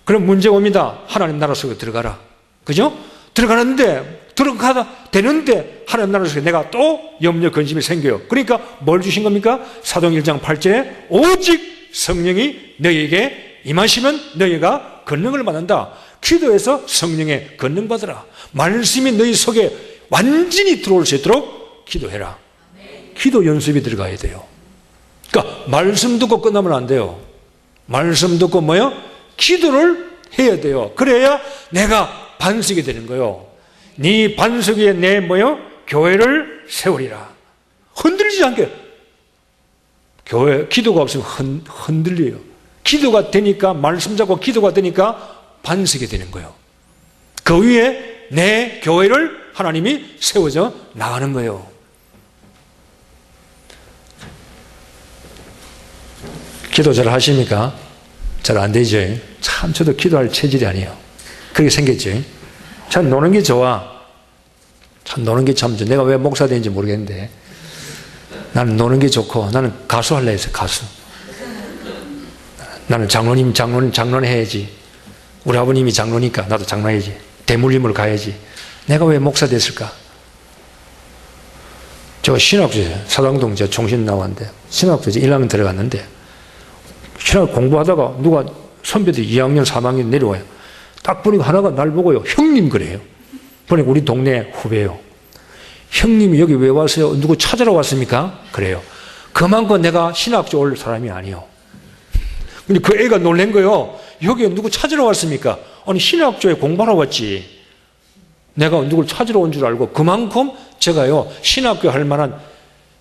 그럼 문제 옵니다. 하나님 나라 속에 들어가라. 그죠? 들어가다 되는데 하나님 나라 속에 내가 또 염려 근심이 생겨요. 그러니까 뭘 주신 겁니까? 사도행 1장 8절에 오직 성령이 너희에게 임하시면 너희가 권능을 받는다. 기도해서 성령의 권능 받으라. 말씀이 너희 속에 완전히 들어올 수 있도록 기도해라. 기도 연습이 들어가야 돼요. 그러니까 말씀 듣고 끝나면 안 돼요. 말씀 듣고 뭐요? 기도를 해야 돼요. 그래야 내가 반석이 되는 거예요. 네 반석 위에 내 뭐요? 교회를 세우리라. 흔들리지 않게. 기도가 없으면 흔들려요. 기도가 되니까, 말씀 잡고 기도가 되니까 반석이 되는 거예요. 그 위에 내 교회를 하나님이 세워져 나가는 거예요. 기도 잘 하십니까? 잘 안 되죠. 참 저도 기도할 체질이 아니에요. 그렇게 생겼죠. 참 노는 게 좋아. 참 노는 게 참 좋아. 내가 왜 목사 되는지 모르겠는데 나는 노는 게 좋고, 나는 가수 할래 해서 가수. 나는 장로님 해야지. 우리 아버님이 장로니까 나도 장로해야지. 대물림을 가야지. 내가 왜 목사 됐을까? 저 신학교에 사당동 저 종신 나왔는데 신학교에 1학년 들어갔는데 신학 공부하다가 누가 선배들 2학년 3학년 내려와요. 딱 보니까 하나가 날 보고요, 형님 그래요. 보니까 우리 동네 후배요. 형님이 여기 왜 왔어요? 누구 찾으러 왔습니까? 그래요. 그만큼 내가 신학교 올 사람이 아니에요. 근데 그 애가 놀란 거예요. 여기 누구 찾으러 왔습니까? 아니 신학교에 공부하러 왔지. 내가 누굴 찾으러 온 줄 알고, 그만큼 제가요 신학교 할 만한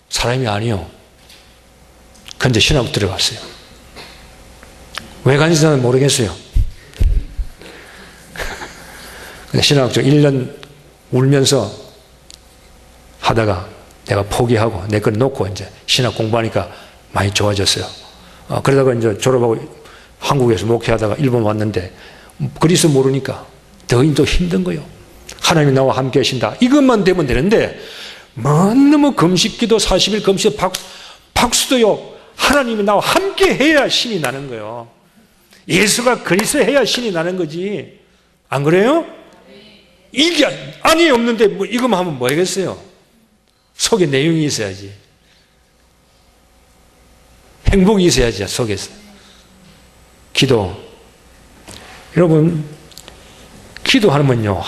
사람이 아니에요. 근데 신학교 들어갔어요. 왜 간지는 모르겠어요. 근데 신학교 1년 울면서 하다가 내가 포기하고 내 걸 놓고 이제 신학 공부하니까 많이 좋아졌어요. 그러다가 이제 졸업하고 한국에서 목회하다가 일본 왔는데 그리스 모르니까 더 힘든 거예요. 하나님이 나와 함께 하신다. 이것만 되면 되는데 너무 금식기도 40일 금식 박수도요. 하나님이 나와 함께 해야 신이 나는 거예요. 예수가 그리스도 해야 신이 나는 거지. 안 그래요? 이게 안이 없는데 뭐 이것만 하면 뭐 하겠어요? 속에 내용이 있어야지. 행복이 있어야지 속에서. 기도. 여러분, 기도하면요,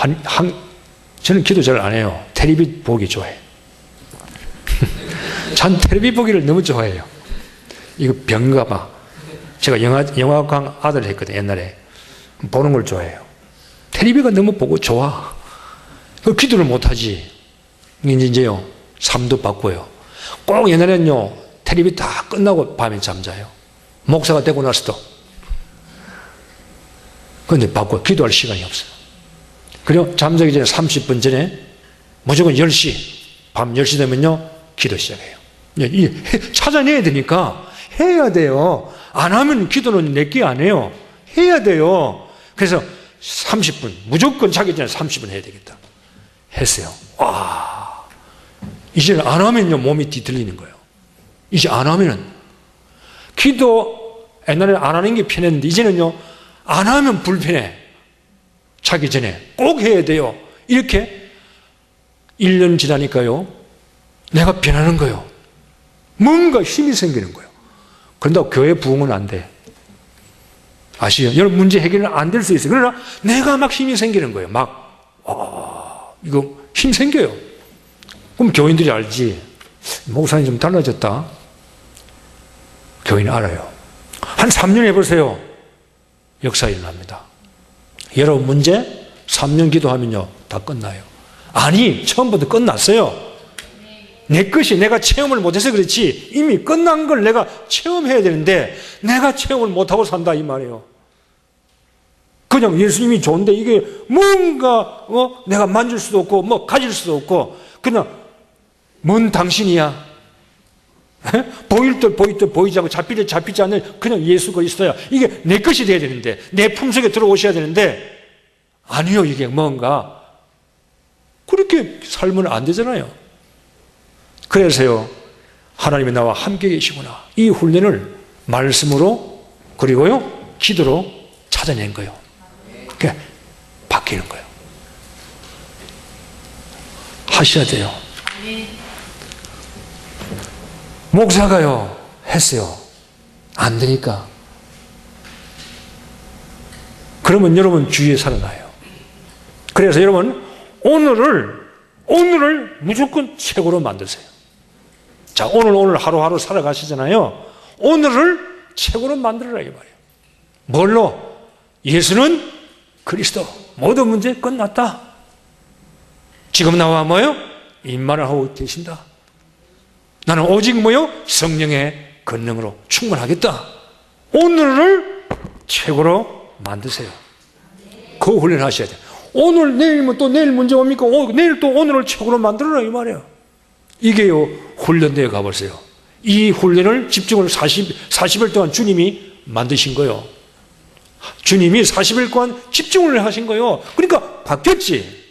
저는 기도 잘 안 해요. 텔레비 보기 좋아해요. 전 텔레비 보기를 너무 좋아해요. 이거 병가 봐. 제가 영화관 아들 했거든요, 옛날에. 보는 걸 좋아해요. 텔레비가 너무 보고 좋아. 그 기도를 못하지. 이제요, 삶도 바꿔요. 꼭 옛날에는요, 텔레비 다 끝나고 밤에 잠자요. 목사가 되고 나서도. 그런데 바꿔. 기도할 시간이 없어요. 그리고 잠자기 전에 30분 전에 무조건 10시, 밤 10시 되면요, 기도 시작해요. 찾아내야 되니까 해야 돼요. 안 하면 기도는 내게 안 해요. 해야 돼요. 그래서 30분, 무조건 자기 전에 30분 해야 되겠다. 했어요. 와, 이제 안 하면요, 몸이 뒤틀리는 거예요. 이제 안 하면은, 기도 옛날에 안 하는 게 편했는데, 이제는요, 안 하면 불편해. 자기 전에 꼭 해야 돼요. 이렇게 1년 지나니까요, 내가 변하는 거예요. 뭔가 힘이 생기는 거예요. 그런다고 교회 부흥은 안 돼. 아시죠? 여러분, 문제 해결은 안 될 수 있어요. 그러나 내가 막 힘이 생기는 거예요. 이거 힘 생겨요. 그럼 교인들이 알지. 목사님 좀 달라졌다. 교인은 알아요. 한 3년 해보세요. 역사 일어납니다. 여러분, 문제 3년 기도하면요, 다 끝나요. 아니, 처음부터 끝났어요. 내 것이 내가 체험을 못해서 그렇지, 이미 끝난 걸 내가 체험해야 되는데 내가 체험을 못하고 산다 이 말이에요. 그냥 예수님이 좋은데 이게 뭔가 내가 만질 수도 없고 뭐 가질 수도 없고 그냥 뭔 당신이야. 보일 듯 보이지 않고 잡히지 않는 그냥 예수 그리스도야. 이게 내 것이 돼야 되는데, 내 품속에 들어오셔야 되는데, 아니요, 이게 뭔가 그렇게 살면 안 되잖아요. 그래서요, 하나님이 나와 함께 계시구나, 이 훈련을 말씀으로 그리고요 기도로 찾아낸 거예요. 그러니까 바뀌는 거예요. 하셔야 돼요. 목사가요 했어요. 안 되니까. 그러면 여러분 주위에 살아나요. 그래서 여러분 오늘을 무조건 최고로 만드세요. 자, 오늘 하루하루 살아가시잖아요. 오늘을 최고로 만들어라 이 말이에요. 뭘로? 예수는 그리스도. 모든 문제 끝났다. 지금 나와 뭐요? 임만을 하고 계신다. 나는 오직 뭐요? 성령의 권능으로 충분하겠다. 오늘을 최고로 만드세요. 그 훈련하셔야 돼요. 오늘 내일이면 또 내일 문제 옵니까? 내일 또 오늘을 최고로 만들어라 이 말이에요. 이게요 훈련대에 가보세요. 이 훈련을 집중을 40일 동안 주님이 만드신 거예요. 주님이 40일 동안 집중을 하신 거예요. 그러니까 바뀌었지.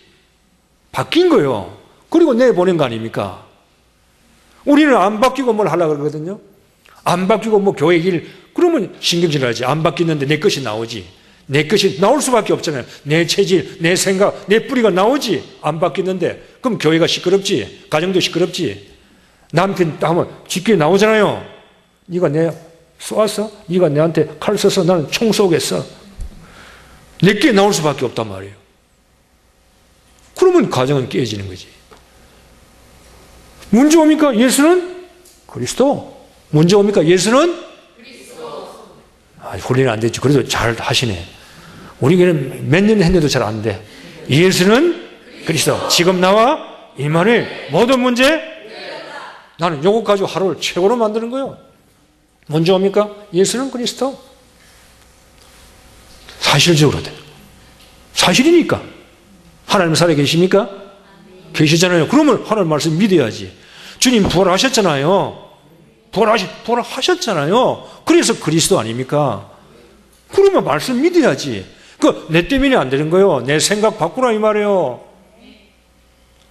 바뀐 거예요. 그리고 내보낸 거 아닙니까? 우리는 안 바뀌고 뭘 하려고 그러거든요. 안 바뀌고 뭐 교회 일, 그러면 신경질 나지. 안 바뀌는데 내 것이 나오지. 내 것이 나올 수밖에 없잖아요. 내 체질, 내 생각, 내 뿌리가 나오지. 안 바뀌는데. 그럼 교회가 시끄럽지. 가정도 시끄럽지. 남편 하면 쥐끼리 나오잖아요. 네가 내 쏘았어? 네가 내한테 칼 써서 나는 총 쏘겠어. 내게 나올 수밖에 없단 말이에요. 그러면 가정은 깨지는 거지. 문제 옵니까? 예수는 그리스도. 문제 옵니까? 예수는 그리스도. 훈련이 안 됐지. 그래도 잘 하시네. 우리 교회는 몇 년 했는데도 잘 안 돼. 예수는 그리스도. 지금 나와 임마누엘. 모든 문제 나는 요거 가지고 하루를 최고로 만드는 거예요. 문제 옵니까? 예수는 그리스도. 사실적으로 돼. 사실이니까. 하나님 살아계십니까? 계시잖아요. 그러면 하나님 말씀 믿어야지. 주님 부활하셨잖아요. 부활하셨잖아요. 그래서 그리스도 아닙니까? 그러면 말씀 믿어야지. 내 때문에 안 되는 거예요. 내 생각 바꾸라 이 말이에요.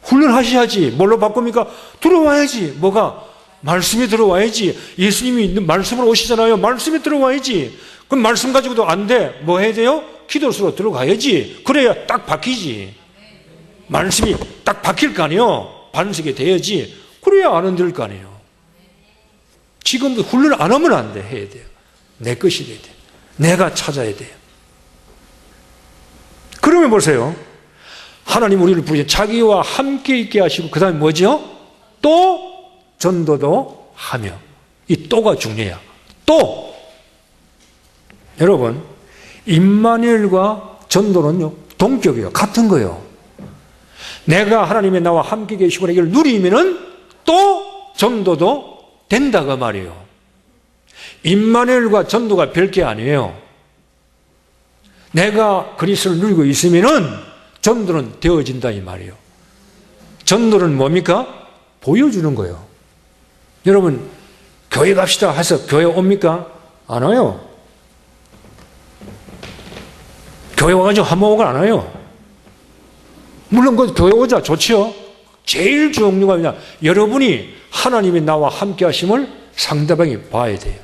훈련하셔야지. 뭘로 바꿉니까? 들어와야지. 뭐가? 말씀이 들어와야지. 예수님이 말씀으로 오시잖아요. 말씀이 들어와야지. 그럼 말씀 가지고도 안 돼. 뭐 해야 돼요? 기도수로 들어가야지. 그래야 딱 바뀌지. 말씀이 딱 바뀔 거 아니에요. 반석이 돼야지. 그래야 안 흔들릴 거 아니에요. 지금도 훈련 안 하면 안 돼. 해야 돼요. 내 것이 돼야 돼. 내가 찾아야 돼요. 그러면 보세요. 하나님 우리를 부르신 자기와 함께 있게 하시고 그 다음에 뭐죠? 또 전도도 하며. 이 또가 중요해요. 또 여러분 임마누엘과 전도는요 동격이에요. 같은 거예요. 내가 하나님의 나와 함께 계시고 이걸 누리면은 또 전도도 된다고 말이에요. 임마누엘과 전도가 별게 아니에요. 내가 그리스도를 누리고 있으면은 전도는 되어진다 이 말이에요. 전도는 뭡니까? 보여주는 거예요. 여러분 교회 갑시다 해서 교회 옵니까? 안 와요. 교회 와가지고 한번 오고 안 와요. 물론 그 교회 오자 좋지요. 제일 중요한 건 뭐냐? 여러분이 하나님이 나와 함께 하심을 상대방이 봐야 돼요.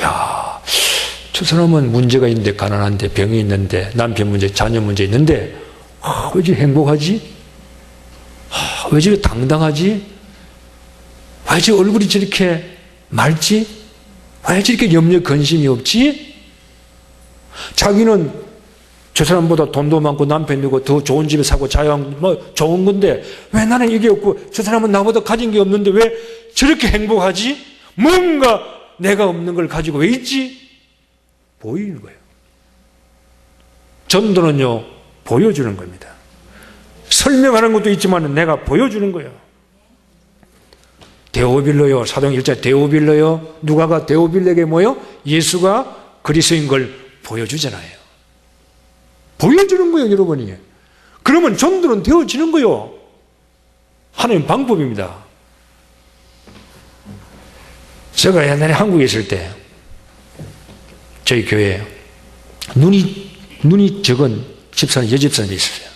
야, 저 사람은 문제가 있는데, 가난한데, 병이 있는데, 남편 문제, 자녀 문제 있는데, 왜 저렇게 행복하지? 왜 저렇게 당당하지? 왜 저 얼굴이 저렇게 맑지? 왜 저렇게 염려 근심이 없지? 자기는 저 사람보다 돈도 많고 남편이고 더 좋은 집에 사고 자유한 뭐 좋은 건데 왜 나는 이게 없고 저 사람은 나보다 가진 게 없는데 왜 저렇게 행복하지? 뭔가 내가 없는 걸 가지고 왜 있지? 보이는 거예요. 전도는요 보여주는 겁니다. 설명하는 것도 있지만 내가 보여주는 거예요. 데오빌로요, 사도행 1장 데오빌로요, 누가가 데오빌로에게 뭐요? 예수가 그리스도인 걸 보여주잖아요. 보여주는 거예요, 여러분이. 그러면 전도는 되어지는 거예요. 하나님 방법입니다. 제가 옛날에 한국에 있을 때 저희 교회에 눈이 적은 집사님, 여집사님이 있었어요.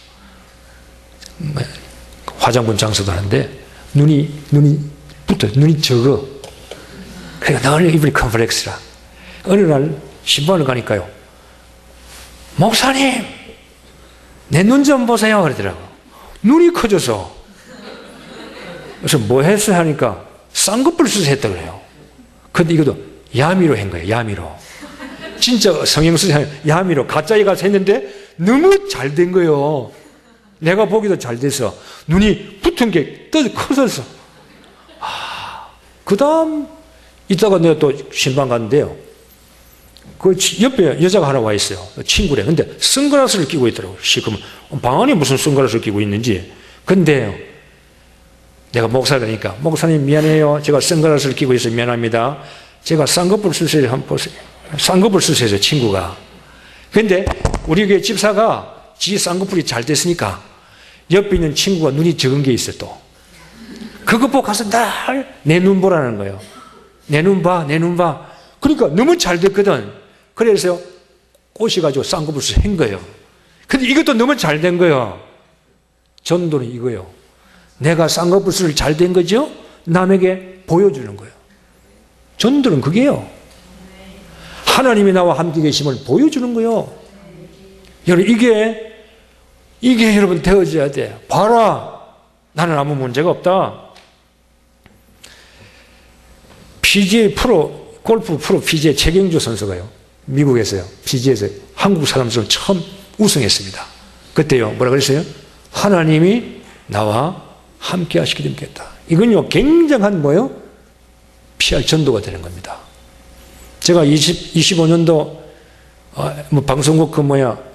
화장품 장사도 하는데 눈이 적어. 그러니까 늘 이분이 컴플렉스라. 어느 날 신방을 가니까요. 목사님, 내 눈 좀 보세요. 그러더라고. 눈이 커져서. 그래서 뭐 했어? 하니까 쌍꺼풀 수술했다 그래요. 근데 이것도 야미로 한 거예요. 야미로. 진짜 성형수술 야미로 가짜에 가서 했는데 너무 잘 된 거예요. 내가 보기도 잘 돼서 눈이 붙은 게 커졌어. 그 다음 이따가 내가 또 신방 갔는데요. 그 옆에 여자가 하나 와 있어요. 친구래. 근데 선글라스를 끼고 있더라고요. 시커먼. 방 안에 무슨 선글라스를 끼고 있는지. 근데 내가 목사라니까 목사님 미안해요. 제가 선글라스를 끼고 있어서 미안합니다. 제가 쌍꺼풀 수술을 한번 보세요. 쌍꺼풀 수술했어요. 친구가. 근데 우리 교회 집사가 지 쌍꺼풀이 잘 됐으니까 옆에 있는 친구가 눈이 적은 게 있어요. 또. 그거 보고 가서 날 내 눈 보라는 거예요. 내 눈 봐, 내 눈 봐. 그러니까 너무 잘 됐거든. 그래서 꼬셔가지고 쌍꺼풀을 한 거예요. 근데 이것도 너무 잘 된 거예요. 전도는 이거예요. 내가 쌍꺼풀을 잘 된 거죠? 남에게 보여주는 거예요. 전도는 그게요. 하나님이 나와 함께 계심을 보여주는 거예요. 여러분, 이게 여러분 되어져야 돼요. 봐라. 나는 아무 문제가 없다. PGA 골프 프로 PGA 최경주 선수가요. 미국에서요. PGA에서 한국 사람들은 처음 우승했습니다. 그때요. 뭐라 그랬어요? 하나님이 나와 함께 하시게 되겠다. 이건요. 굉장한 뭐예요? PR 전도가 되는 겁니다. 제가 25년도 방송국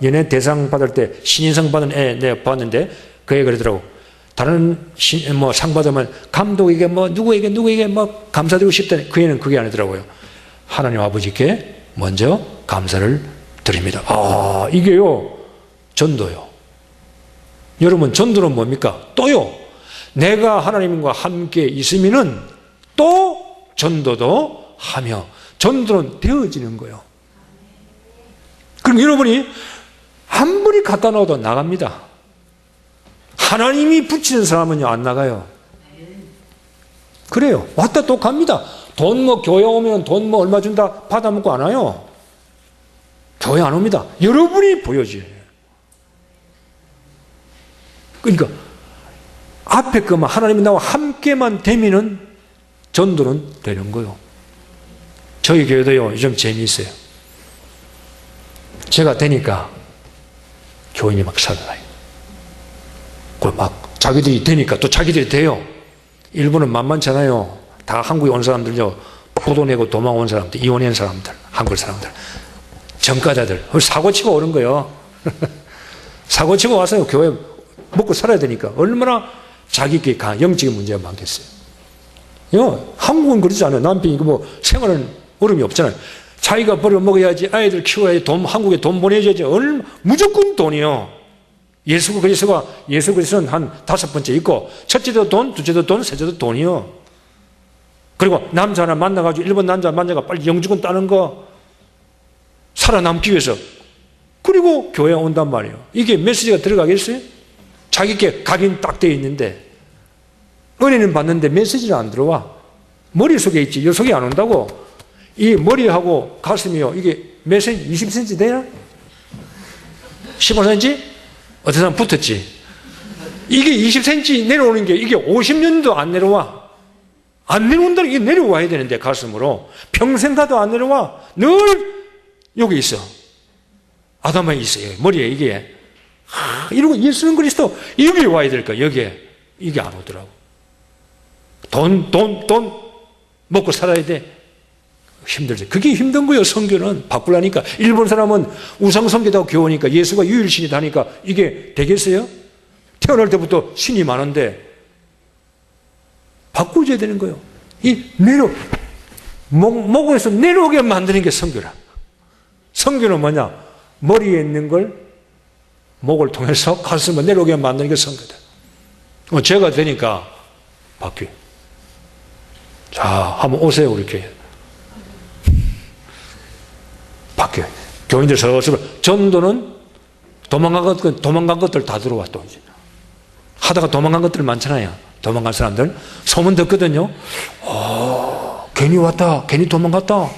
연예 대상 받을 때 신인상 받은 애 내가 봤는데 그 애 그러더라고. 다른 상 받으면 감독에게 누구에게 감사드리고 싶다. 그 애는 그게 아니더라고요. 하나님 아버지께 먼저 감사를 드립니다. 이게요. 전도요. 여러분, 전도는 뭡니까? 또요. 내가 하나님과 함께 있으면은 또 전도도 하며 전도는 되어지는 거예요. 그럼 여러분이 한 분이 갖다 놓아도 나갑니다. 하나님이 붙이는 사람은요, 안 나가요. 그래요. 왔다 또 갑니다. 돈 교회 오면 돈 얼마 준다 받아먹고 안 와요. 교회 안 옵니다. 여러분이 보여줘요. 그러니까 앞에 것만 하나님이 나와 함께만 되면은 전도는 되는 거예요. 저희 교회도요, 요즘 재미있어요. 제가 되니까 교인이 막 살아나요. 그 막 자기들이 되니까 또 자기들이 돼요. 일본은 만만찮아요. 다 한국에 온 사람들요, 부도 내고 도망 온 사람들, 이혼한 사람들, 한국 사람들, 정가자들, 사고치고 오는 거예요. 사고치고 와서 교회 먹고 살아야 되니까 얼마나 자기께 영적인 문제가 많겠어요. 한국은 그러지 않아요. 남편이 뭐 생활은 어려움이 없잖아요. 자기가 벌어 먹어야지, 아이들 키워야지, 한국에 돈 보내줘야지, 무조건 돈이요. 예수 그리스도는 한 5번째 있고, 첫째도 돈, 둘째도 돈, 셋째도 돈이요. 그리고 남자 하나 만나가지고 일본 남자 만나가 빨리 영주권 따는 거, 살아남기 위해서. 그리고 교회에 온단 말이에요. 이게 메시지가 들어가겠어요? 자기께 각인 딱 되어 있는데 은혜는 받는데 메시지는 안 들어와. 머릿속에 있지 이 속에 안 온다고. 이 머리하고 가슴이요, 이게 몇 cm? 20cm 되나? 15cm? 어떤 사람 붙었지. 이게 20cm 내려오는 게 이게 50년도 안 내려와. 안 내려온다는 게 내려와야 되는데 가슴으로 평생 가도 안 내려와. 늘 여기 있어. 아담에 있어요. 머리에 이게. 이러고 예수는 그리스도 여기에 와야 될까? 여기에. 이게 안 오더라고. 돈 먹고 살아야 돼. 힘들죠. 그게 힘든 거예요. 선교는 바꾸려니까. 일본 사람은 우상성교다고 교우니까 예수가 유일신이다 하니까 이게 되겠어요? 태어날 때부터 신이 많은데 바꾸어야 되는 거예요. 이 목에서 내려오게 만드는 게 선교라. 선교는 뭐냐? 머리에 있는 걸 목을 통해서 가슴을 내려오게 만드는 게 선교다. 제가 되니까 바뀌어요. 자, 한번 오세요, 우리 교회. 바뀌어요. 교인들 서서히. 전도는 도망간 것들 다 들어와, 또 이제. 하다가 도망간 것들 많잖아요. 도망간 사람들. 소문 듣거든요. 괜히 왔다. 괜히 도망갔다.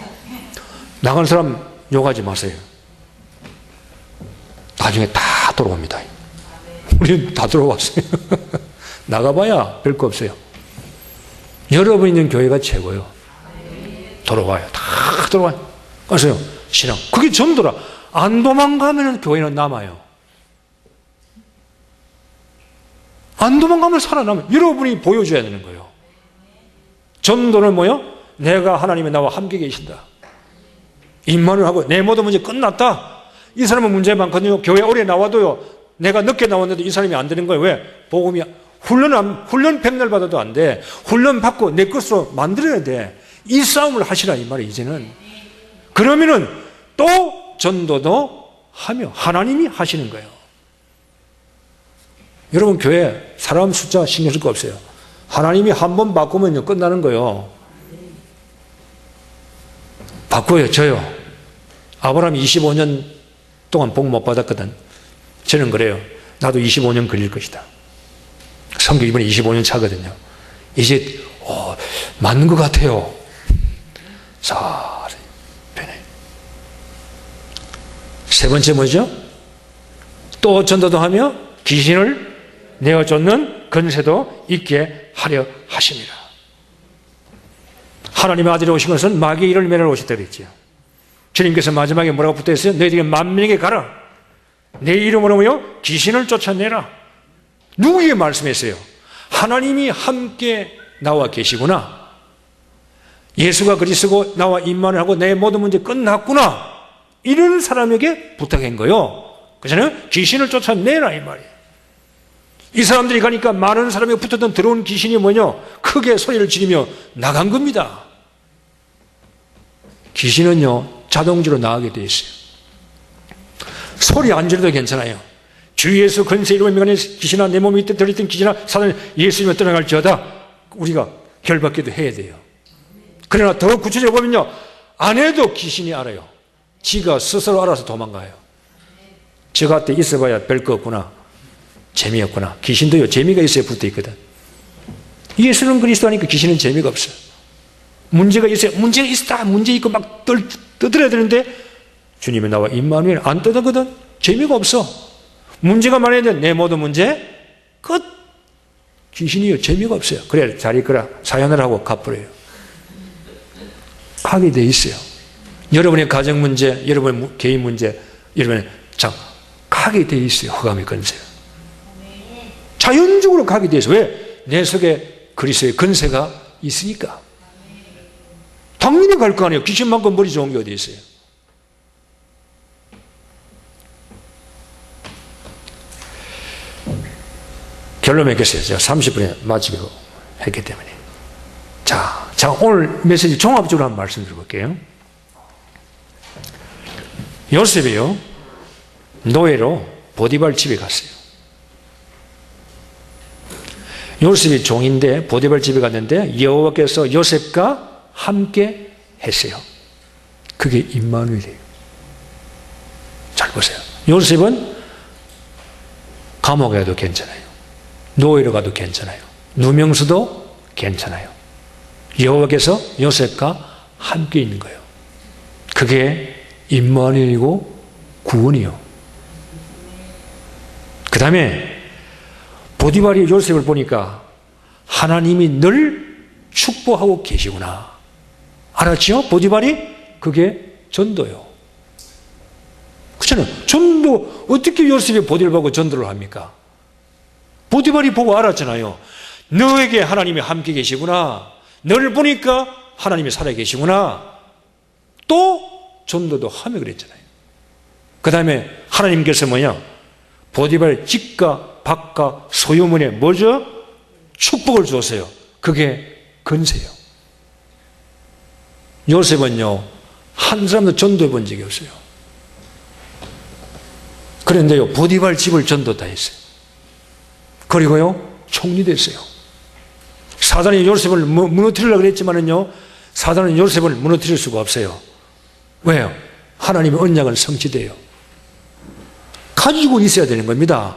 나간 사람 욕하지 마세요. 나중에 다 돌아옵니다. 우리 다 돌아왔어요. 나가봐야 별 거 없어요. 여러분 있는 교회가 최고예요. 돌아와요. 다 돌아와요. 그래서요, 신앙. 그게 전도라. 안 도망가면 교회는 남아요. 안 도망가면 살아남아요. 여러분이 보여줘야 되는 거예요. 전도는 뭐요? 내가 하나님이 나와 함께 계신다. 임만을 하고 내 모든 문제 끝났다. 이 사람은 문제 많거든요. 교회 오래 나와도요, 내가 늦게 나왔는데도 이 사람이 안 되는 거예요. 왜? 복음이 훈련 백날 받아도 안 돼. 훈련 받고 내 것으로 만들어야 돼. 이 싸움을 하시라 이 말이에요. 이제는. 그러면은 또 전도도 하며 하나님이 하시는 거예요. 여러분 교회 사람 숫자 신경 쓸 거 없어요. 하나님이 한 번 바꾸면 끝나는 거예요. 바꿔요. 저요. 아브라함이 25년 동안 복 못 받았거든. 저는 그래요. 나도 25년 걸릴 것이다. 선교 이번에 25년 차거든요. 이제 맞는 것 같아요. 자, 변해. 세 번째 뭐죠? 또 전도도 하며 귀신을 내어쫓는 권세도 있게 하려 하십니다. 하나님의 아들이 오신 것은 마귀의 일을 매러 오셨다 그랬죠. 주님께서 마지막에 뭐라고 붙어있어요? 너희들이 만민에게 가라. 내 이름으로 뭐요? 귀신을 쫓아내라. 누구에게 말씀했어요? 하나님이 함께 나와 계시구나. 예수가 그리스도고 나와 임만을 하고 내 모든 문제 끝났구나. 이런 사람에게 부탁한 거예요. 그래서 귀신을 쫓아내라 이 말이에요. 이 사람들이 가니까 많은 사람에게 붙었던 들어온 귀신이 뭐냐? 크게 소리를 지르며 나간 겁니다. 귀신은요, 자동적으로 나가게 돼 있어요. 소리 안 지르도 괜찮아요. 주 예수 권세 이름의 명하는 귀신아, 내 몸 밑에 들어있던 귀신아, 사단이 예수님을 떠나갈지어다. 우리가 결받기도 해야 돼요. 그러나 더 구체적으로 보면요, 안 해도 귀신이 알아요. 지가 스스로 알아서 도망가요. 저 같아 있어봐야 별거 없구나. 재미없구나. 귀신도요, 재미가 있어야 붙어 있거든. 예수는 그리스도 하니까 귀신은 재미가 없어요. 문제가 있어요. 문제가 있다. 문제 있고 막 떠들어야 되는데 주님이 나와 임마누엘 안 떠들거든. 재미가 없어. 문제가 많아야 내 모든 문제 끝. 귀신이요, 재미가 없어요. 그래, 잘 있거라. 사연을 하고 갚으래요. 하게 돼 있어요. 여러분의 가정 문제, 여러분의 개인 문제, 여러분의 가게 돼 있어요. 흑암의 권세가. 자연적으로 가게 돼 있어요. 왜? 내 속에 그리스도의 권세가 있으니까. 당연히 갈 거 아니에요. 귀신만큼 머리 좋은 게 어디 있어요. 결론 맺겠어요. 제가 30분에 마치기로 했기 때문에. 자, 오늘 메시지 종합적으로 한번 말씀드려볼게요. 요셉이요, 노예로 보디발 집에 갔어요. 요셉이 종인데 보디발 집에 갔는데 여호와께서 요셉과 함께 했어요. 그게 임마누엘이에요. 잘 보세요. 요셉은 감옥에 가도 괜찮아요. 노예로 가도 괜찮아요. 누명수도 괜찮아요. 여호와께서 요셉과 함께 있는 거예요. 그게 임마누엘이고 구원이요. 그 다음에 보디발이 요셉을 보니까 하나님이 늘 축복하고 계시구나. 알았죠? 보디발이? 그게 전도요. 그렇잖아요. 전도, 어떻게 요셉이 보디발 보고 전도를 합니까? 보디발이 보고 알았잖아요. 너에게 하나님이 함께 계시구나. 너를 보니까 하나님이 살아계시구나. 또 전도도 하며 그랬잖아요. 그 다음에 하나님께서 뭐냐? 보디발 집과 밭과 소유문에 뭐죠? 축복을 주었어요. 그게 건세요. 요셉은요, 한 사람도 전도해 본 적이 없어요. 그런데요, 보디발 집을 전도 다 했어요. 그리고요, 총리 됐어요. 사단이 요셉을 무너뜨리려고 그랬지만은요, 사단은 요셉을 무너뜨릴 수가 없어요. 왜요? 하나님의 언약은 성취돼요. 가지고 있어야 되는 겁니다.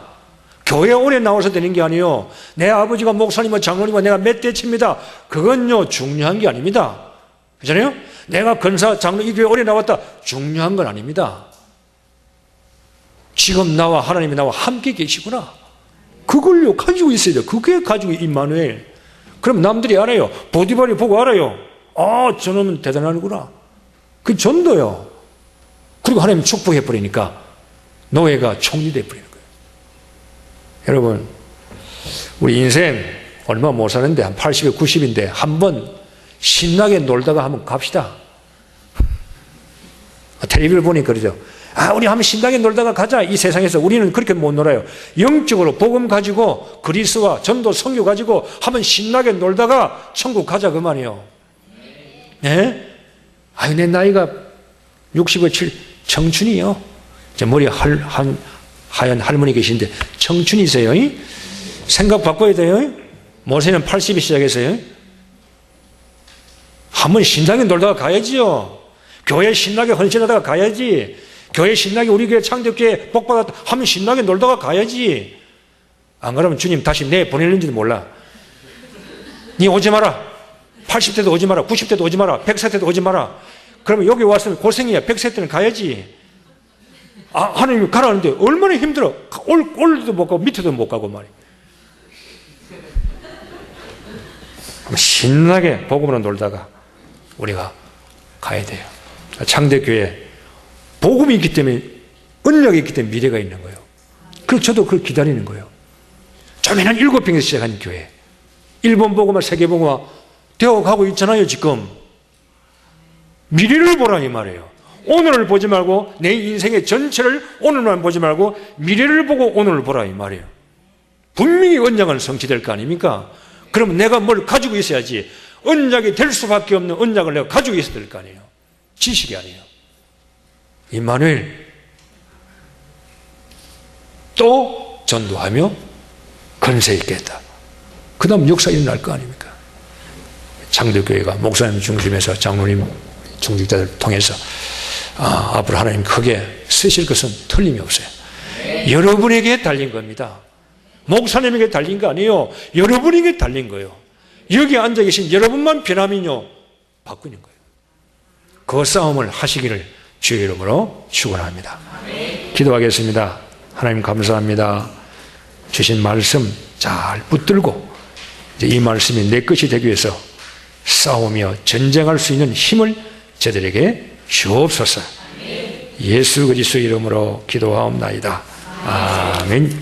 교회 오래 나와서 되는 게 아니에요. 내 아버지가 목사님과 장로님과 내가 몇 대치입니다. 그건요, 중요한 게 아닙니다. 그렇잖아요? 내가 권사, 장로, 이 교회 오래 나왔다. 중요한 건 아닙니다. 지금 나와 하나님이 나와 함께 계시구나. 그걸요, 가지고 있어야 돼요. 그게 가지고 임마누엘. 그럼 남들이 알아요. 보디발이 보고 알아요. 아, 저놈은 대단하구나. 그 전도요. 그리고 하나님 축복해버리니까 노예가 총리 돼버리는 거예요. 여러분, 우리 인생 얼마 못 사는데 한 80에 90인데 한번 신나게 놀다가 한번 갑시다. 텔레비를 보니까 그러죠. 아, 우리 한번 신나게 놀다가 가자. 이 세상에서 우리는 그렇게 못 놀아요. 영적으로 복음 가지고 그리스도와 전도 선교 가지고 한번 신나게 놀다가 천국 가자 그 말이에요. 네? 아유, 내 나이가 60에 7 청춘이요. 제 머리에 하얀 할머니 계신데 청춘이세요. 생각 바꿔야 돼요. 모세는 80에 시작했어요. 한번 신나게 놀다가 가야지요. 교회 신나게 헌신하다가 가야지. 교회 신나게 우리 교회 창덕교회 복받았다 하면 신나게 놀다가 가야지. 안 그러면 주님 다시 내 보낼는지도 몰라. 니 오지 마라. 80대도 오지 마라. 90대도 오지 마라. 100세 때도 오지 마라. 그러면 여기 왔으면 고생이야. 100세 때는 가야지. 아, 하나님이 가라는데 얼마나 힘들어. 올도 못 가고 밑에도 못 가고 말이야. 신나게 복음으로 놀다가 우리가 가야 돼요. 창대교회 복음이 있기 때문에, 언약이 있기 때문에 미래가 있는 거예요. 그래서 저도 그걸 기다리는 거예요. 처음에는 7평에서 시작한 교회, 일본 복음화, 세계 복음화 되어가고 있잖아요. 지금 미래를 보라 이 말이에요. 오늘을 보지 말고, 내 인생의 전체를 오늘만 보지 말고 미래를 보고 오늘을 보라 이 말이에요. 분명히 언약은 성취될 거 아닙니까? 그러면 내가 뭘 가지고 있어야지. 언약이 될 수밖에 없는 언약을 내가 가지고 있어야 될 거 아니에요. 지식이 아니에요. 임마누엘. 또 전도하며 권세 있겠다. 그 다음 역사 일어날 거 아닙니까? 창덕교회가 목사님 중심에서 장로님 중직자들 통해서 앞으로 하나님 크게 쓰실 것은 틀림이 없어요. 여러분에게 달린 겁니다. 목사님에게 달린 거 아니에요. 여러분에게 달린 거예요. 여기 앉아 계신 여러분만 변하면요, 바꾸는 거예요. 그 싸움을 하시기를 주의 이름으로 축원합니다. 기도하겠습니다. 하나님 감사합니다. 주신 말씀 잘 붙들고 이제 이 말씀이 내 것이 되기 위해서 싸우며 전쟁할 수 있는 힘을 저들에게 주옵소서. 예수 그리스도 이름으로 기도하옵나이다. 아멘.